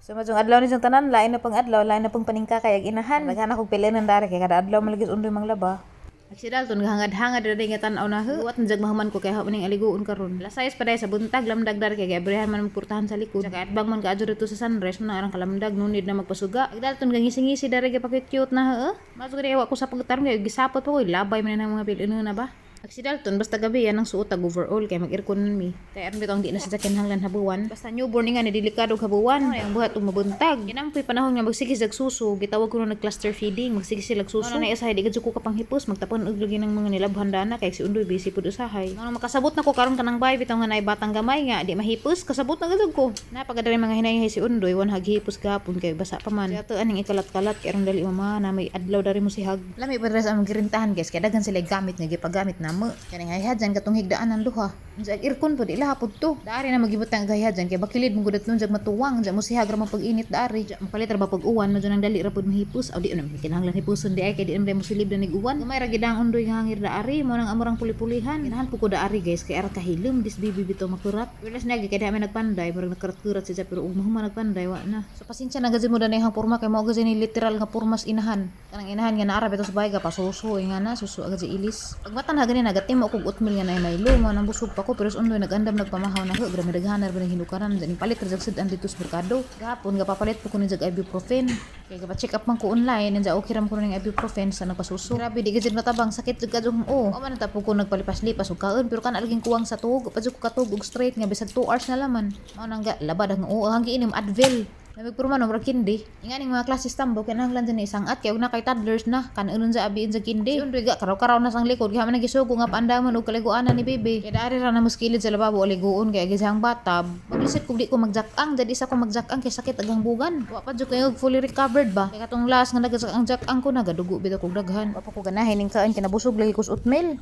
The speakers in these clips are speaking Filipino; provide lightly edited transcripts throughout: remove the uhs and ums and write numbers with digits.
So majung adlaw ni jung tanan lain na pang adlaw, lain na pang paningka kay inahan. Naghan ako pilihan dari kay kada adlaw malagis undoy manglaba. Aksidal ton hangad-hangad dere nga tan-aw na huwat njag mahuman ko kay ha maning aliguon karon. Lasayas paday sa buntag lamdag dar kay gabrihan man kurtahan sa likod. Saka atbang man kaadto dito sa sunrise man arang kalamdag nunid na magpasuga. Aksidal ton gangisi-ngisi dere kay pakit-cute na Masuk kay wa ko sa pagtarong kay gisapot pa ko labay man nang mga pilino na ba. Aksidal ton basta gabi yan ang suot ag overall kay mag-aircon mi. Kay aron bitaw di na sa sakyan hanglan habuan. Basta newborn nga ni delikado habuan. Ay ang buhat ug mabuntag. Kinampoy panahon nga magsigis og suso, gitawag ko na nag-cluster feeding, magsigis sila og suso. Ano na isahay di gadyo ko kapanghipos, magtapon og lagi ng mga nilabhan dana kay si undoy busy pud usahay. Ano makasabot na ko karon kanang bay bitaw nga nay batang gamay nga di mahipos, kasabot na gadug ko. Napagadari mga hinay si undoy wan haghipos gahapon kay basa pa man. Yato aning ikalat-kalat kay aron dali mama na may adlaw dari mo si hag. Lami pa dres ang girintahan guys kay daghan sila gamit nga gipagamit na mo. Kaning hayhadjan katong higdaan ang duha. Sa aircon pud ila pud to. Dari na magibot ang hayhadjan kay bakilid mo gudat nun jag matuwang, jag mo si hagra man pag-init dari. Mapalit ra ba pag uwan, madyo nang dali ra pud mahipos. Aw di na kinahanglan hipuson di ay kay di na mo silib na nig uwan. Gamay ra gid ang undoy nga hangir dari, mo nang amurang puli-pulihan. Ginahan pud ko dari guys kay ara kahilom dis bibi bitaw makurat. Wala na gid kay dami nagpanday, murag nakarat-kurat siya pero ug mahuman nagpanday wa na. So pasensya na gid mo danay hang porma kay mo gid ni literal nga pormas inahan. Kanang inahan nga naara bitaw sa bayga pa suso nga na suso agad si ilis. Pagmatan ha gani nagatim mo kog oatmeal nga nay maylo mo nang busog pa ko pero undoy nagandam nagpamahaw na ho grabe daghanar ba ning hinukaran dani palit ra jag sad dito sa merkado. Gapon ga papalit po ko ni jag ibuprofen. Kay ga check up man ko online nja okay ram ko ning ibuprofen sa nagpasuso. Grabe di gid matabang sakit jud kadung o man ta po ko nagpalipas-lipas og kaon pero kan alging kuwang sa tuog pa jud ko katug og straight nga bisag 2 hours na laman. Mao nang labad ang hanggi inim Advil. Nagpurman og kindi. Inganing mga klase tambo kay nahanglan din isang at kay og na kay toddlers na kanunon sa abiin sa kindi. Undoy ga karaw-karaw na sang likod kay man nagisugo nga paandamon og kaliguanan ni bebe. Kay dari ra na muskilid sa lababo aliguon kay gisang bata. Paglisit ko di ko magjak-ang, jadi isa ko magjak-ang kay sakit agang bugan. Wa pa jud kayo fully recovered ba. Kay katong last nga nagjak-ang jak-ang ko nagadugo bitaw kog daghan. Wa pa ko ganahin ning kaon kinabusog lagi ko sa oatmeal.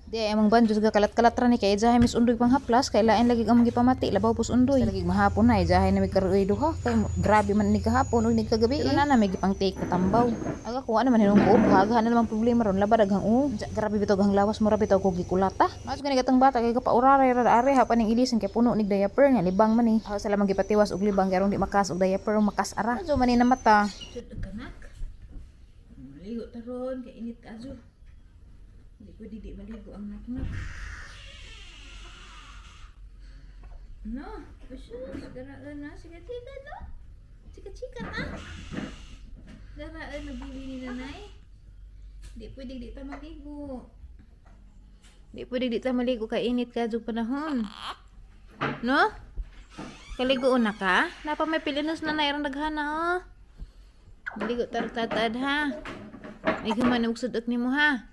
Di among banjos ga kalat-kalat ra ni kay jahay mis undoy panghaplas kay lain lagi among gipamati labaw pus undoy. Lagi mahapon na jahay na mi karoy duha kay grabe man ni kahapon ug ni kagabi. Na na may gipang take katambaw. Aga kuha naman hinung ko hagahan na namang problema ron labad daghang grabe bitaw gang lawas mo ra bitaw ko gikulata. Mas gani gatang bata kay kapauraray ra are ha paning ilisin kay puno nig diaper nga libang man ni. Sa lamang gipatiwas og libang kay aron di makas og diaper og makas ara. Medyo man ni na mata. Sud kanak. Maligo taron kay init kaso. Hindi pwede di maligo ang naknak. No, pasyos, garaan na. Sika-sika no? Sika-sika na. Garaan na bili ni nanay. Hindi pwede di ta maligo. Hindi pwede di ta maligo kay init ka jud panahon. No? Kaligoon na ka? Napa may pilinos na nairang naghana oh. Maligo tartad ha. Ay guman og sudot nimo ha.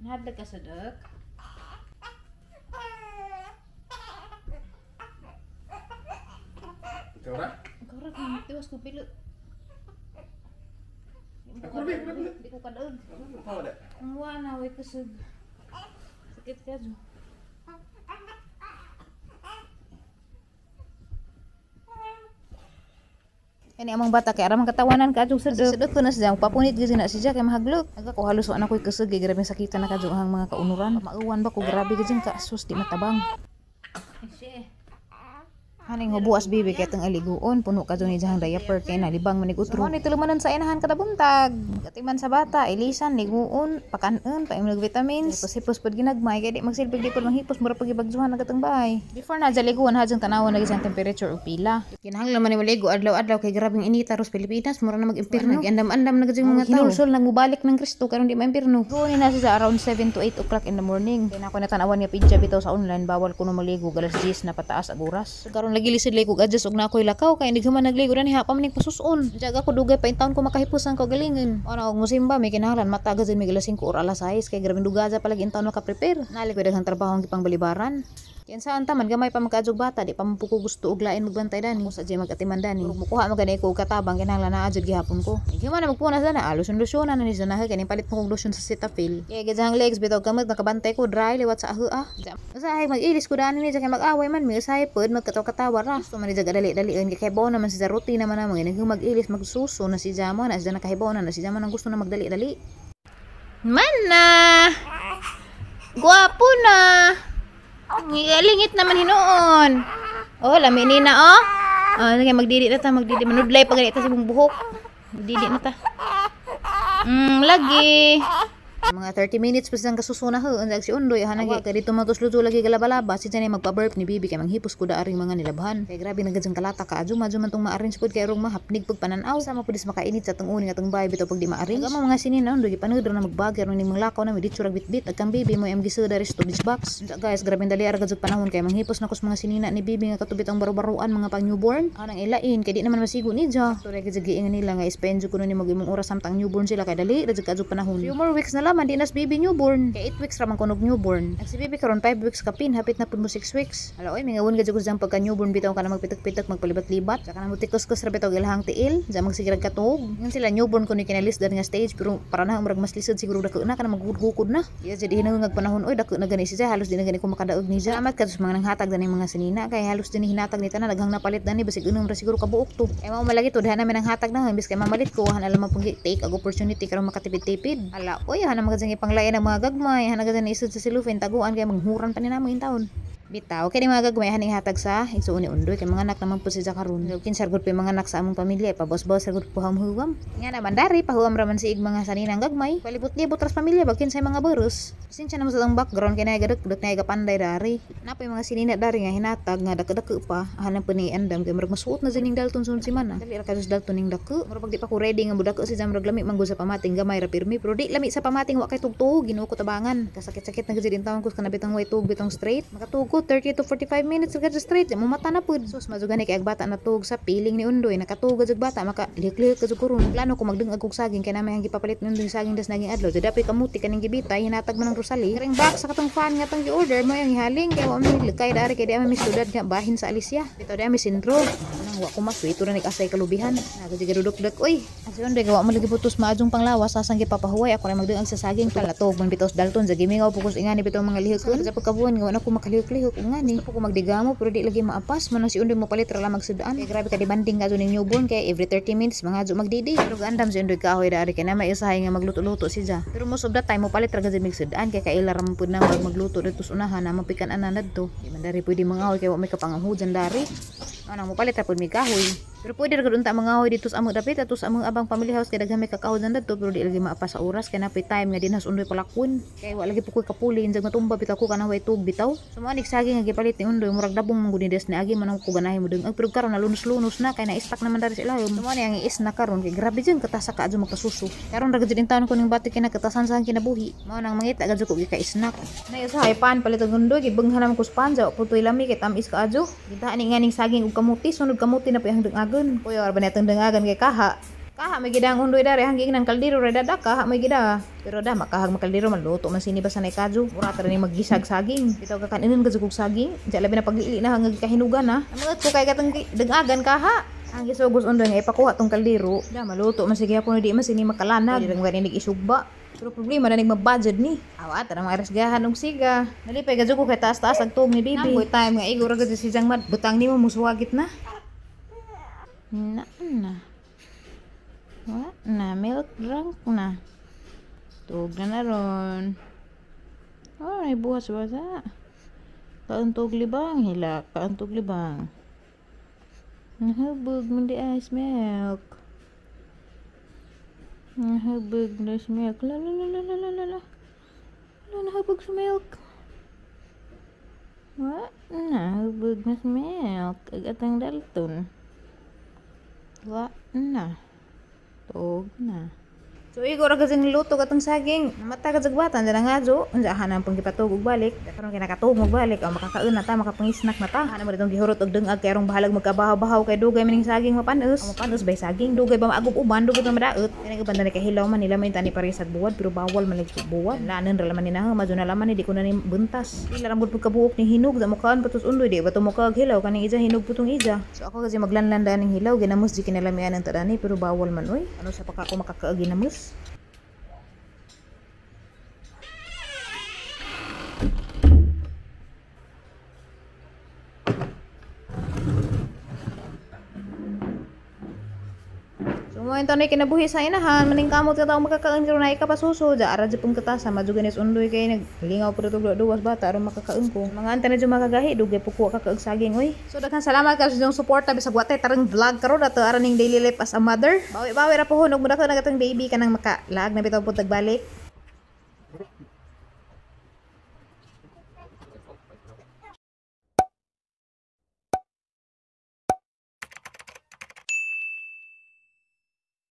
Nahadlag ka sa dok? Ikaw ra? Ikaw ra kang tiwas ko pilo. Di ko kadaog. Apa ada? Ang wana, way kusog. Sakit ka dyan. Ini amang bata kay aram katawanan ka adto sedek ko na siya papunit gyud na siya kay mahaglok. Aga ko halos wa na koy kusog kay grabe sakitan na kadto ang mga kaunuran. Mauwan ba ko grabe gyud ka sus di matabang. Haning hubuas bibi kay tang aliguon puno ka ni jahang diaper kay nalibang manig utro. Ni tulumanon sa inahan kada buntag. Katiman sa bata ilisan liguon pakanon paimnog vitamins. Hipos pud ginagmay kay di magsilbig di pud manghipos mura pag ibagjuhan na katong bahay. Before na jaliguon hajang tanawon lagi sang temperature ug pila. Kinahanglan man ni maligo adlaw-adlaw kay grabing inita ros Pilipinas mura na mag-impirno. Andam-andam na gajing mga tao. Hinulsol nang mubalik ng Kristo karon di maimpirno. Kunin na siya around 7 to 8 o'clock in the morning. Kay nako natanawan nga pidya bitaw sa online bawal kuno maligo galas 10 na pataas ag oras. Karon lagi lisid lay kog adjust og nakoy lakaw kay nighuman nagligo na ni ha pa maning pasuson. Jaga ko dugay pa intawon ko makahipos ang kaugalingon. Ano Muna og musimba may kinahanglan mata gazin may galasing ko or alas 6 kay grabe dugaza palagi intaon maka-prepare. Nali ko daghang trabaho ang gipang balibaran. Kinsa taman gamay pa magkaadjog bata di pa mo ko gusto og lain magbantay dani sa jay magatiman dani. Ug mukuha mo gani ko og katabang kinahanglan na adjog gihapon ko. Igi man magpunas dana lusyon-lusyonan na ni zanahe kani palit mo kog lotion sa Cetaphil. Kay gajang legs bitaw kamot nakabantay ko dry liwat sa aho Usahay mag-ilis ko dani ni kay mag-away man mi usahay pod magkatawa ra. Gusto man ni jaga dali-dalian kay bawo naman si sa routine naman namo nang mag-ilis magsuso na si Jamo na si Jana kahibaw na si Jamo nang gusto na magdali-dali. Mana! Guwapo na! Ngilingit naman hinuon. Oh, lami ni na oh. Sige magdidi na ta, magdidi manudlay pa ganito sa imong buhok. Magdidi na ta. Lagi. Mga 30 minutes pa siyang kasusuna ho. Ang si Undoy, hanagi ka dito matusluto lagi galaba-laba. Si Janay magpa-burp ni Bibi kay manghipos ko da aring mga nilabhan. Kay grabe nagadyang kalata ka. Adyo man tong ma-arrange pod kay rong mahapnig pag pananaw. Sama pudis makainit sa tong uni nga tong bahay bitaw pag di ma-arrange. Aga mga sinina Undoy gipanudro na magbagger no nimong lakaw na miditso rag bitbit. Agkang Bibi mo MG soda res to box. Guys, grabe dali ara gadzug panahon kay manghipos na kus mga sinina ni Bibi nga katubit ang baro-baruan mga pang newborn. Anang ilain kay di naman masigo ni Ja. So ra gadzug giingan nila nga ispenjo kuno ni magimong oras samtang newborn sila kay dali ra gadzug panahon. Few more weeks na laman di nas Bibi newborn. Kay 8 weeks ramang kunog newborn. Ang si Bibi karon 5 weeks kapin, hapit na pud mo 6 weeks. Ala oy, mingawon gadyo jang pagka newborn bitaw ka na magpitek-pitek magpalibat-libat. Saka na mo tikos-kos ra bitaw ilahang tiil, ja magsigirag katog. Ngan sila newborn kuno kinalis dan nga stage pero para na murag mas lisod siguro dako na kana magugukod na. Iya jadi hinangag panahon oy dako na gani siya halos di na gani ko makadaog ni ja. Amat kadtos mga nanghatag dani mga sinina kay halos din hinatag ni tanan daghang napalit dani basig unom ra siguro kabuok to. Kay mao malagi to dahan namin ang hatag na imbis kay mamalit ko han alam pang take ag opportunity karon makatipid-tipid. Ala oy han magajang ipanglayan ang mga gagmay hanagan ni isod sa silufin taguan kay manghuran pa ni namo in taon. Bitaw kay mga gagmay haning hatag sa igsuon ni Undoy kay mga anak naman po siya karon. Kin sargod pa mga anak sa among pamilya pa boss-boss sargod po huwam. Nga naman dari pahuam raman si mga saninang gagmay. Palibot-libot ras pamilya bagkin sa mga boros. Sinsya na mo sa tang background kay nagadek na gapanday dari. Napoy mga sinina dari nga hinatag nga dako pa hanap pa ni andam kay murag masuot na zining dalton sun si mana. Dali ra kadus dalton ning dako. Murag pag di pa ko ready nga budako si Jamrog lami manggo sa pamating gamay ra pirmi pero di lami sa pamating wa kay tugtog ginuo ko tabangan. Kasakit-sakit na gid taon ko kanabit ang way tug bitong straight. Makatugo 30 to 45 minutes ka straight mo mata na pud. Sus mazugani kay ag bata na tug sa piling ni Undoy nakatugod jud bata maka lik-lik ka jud kuron. Plano ko magdungag og saging kay na may gipapalit ni Undoy saging das naging adlaw. Dapat kamuti kaning gibitay hinatag man ang Rosali. Ring box sa katong fan nga tong gi-order mo yang ihaling kay wa mi likay dari kay di mi sudad nga bahin sa Alicia. Bitaw di mi sindro. Nang wa ko maswito na nig-asay kalubihan. Nagajigadudok-dok oy. Asi Undoy wa mo lagi putos maadjong panglawas sasang gipapahuway ako ray magdungag sa saging palatog man bitaw dalton sa gimingaw pugos ingani bitaw mga lihok. Sa pagkabuan nga wa na ko makalihok-lihok ngani. Gusto ko magdigamo pero di lagi maapas man si Undoy mo palit ra lang magsudaan. Kay grabe ka di banding ka ning newborn kay every 30 minutes mga adjo magdidi. Pero gandam si Undoy kahoy dari kay na may usahay nga magluto-luto siya. Pero most of the time mo palit ra gid magsudaan kay kaila ra man pud na magluto dito sa unahan na mapikan ana nadto. Di man dari pwede mangahoy kay wa may kapangahujan dari. Ano mo palit ra pud mi kahoy. Pero pwede ra gud unta mangahoy dito sa among dapit atus among abang family house kay daghan may kakahujan nadto pero di lagi maapas sa oras kay napay time nga dinhas Undoy palakon. Kay wa lagi pukoy kapuli injag matumba bitaw ko kana way tug bitaw. Sumanik saging nga gipalit ni Undoy murag dabong mangunides ni agi man ko ganahay mo dungag pero karon nalunos-lunos na kay na-stack naman dari sa ilahom. Sumo ni ang iis na karon kay grabe jud katasa ka adyo magkasuso. Karon ra gid taon ko ning bati kay nakatasan sa kinabuhi. Mao nang mangita gadyo ko gika-snack. Nay usahay pan palit og Undoy gibenghan ko spanja putoy lami kay tamis ka adyo. Kita ani nganing saging ug kamuti sunod kamuti na pa ang dengagon. Kuya arba na dengagan kay kaha. Kaha may gidang Undoy dari hanging nang kaldero ra dada kaha may gida. Pero da makahag makaldero man luto man sini basta nay kadyo. Mura ta ni maggisag saging. Bitaw ka kanin gazugog saging. Di labi na paglili na hanggang kahinugan na. Amangat ko kay katong dengagan kaha. Ang gisugos Undoy nga ipakuha tong kaldero. Da maluto man sige hapon di man sini makalana. Di ra nig isugba. Pero problema na nagmabudget ni. Awa ta na maresgahan og siga. Nalipay gadyo ko kay taas-taas ang tug ni Bibi. Napoy time nga igor gid si Jang mad butang nimo musuwagit na. Na. What na? Milk drunk na. Tug na ron. Oh, may buhas wasa. Kaantog libang. Hila. Kaantog libang. Nahabog mo di ice milk. Nahabog na si milk. La. Nahabog sa milk. What? Nahabog na si milk. Agatang dalton. What na? Tog na. So igo ra kasing luto katong saging. Mata ka jagbatan dyan nga jo. Unsa hanang pang gipatugog balik. Karon kinakatugog balik ang makakaon na ta, makapangisnak na ta. Hanang mo ditong gihurot og dungag kay arong bahalag magkabahaw-bahaw kay dugay maning saging mapanos. Ang mapanos bay saging dugay ba maagop uban, dugay ba madaot. Kini banda ni kahilaw man nila may tani parisag buwad pero bawal man lagi buwad. Lanan ra laman ni na madyo na laman di ko na ni buntas. Pila ra gud kabuok ni hinog sa mukaan patus undoy di ba to mukag hilaw kaning ija hinog putong ija. So ako kasi maglanlanda ning hilaw ginamos di kinalamian ang tadani pero bawal man oy. Ano sa pagka ko makakaagi namos. Mo ento ni kinabuhi sa inahan maning kamot ka taw makakaon karon ay kapasuso ja ara jud pung katasa majuganis undoy kay naglingaw pud og duwas bata aron makakaon ko mga anta na jud makagahi dugay puko ka kaog saging oy. So daghan salamat ka sa inyong suporta bisag watay tarang vlog karon ato ara ning daily life as a mother. Bawi-bawi ra pohon og mudak na gatong baby kanang makalag na bitaw pud tagbalik.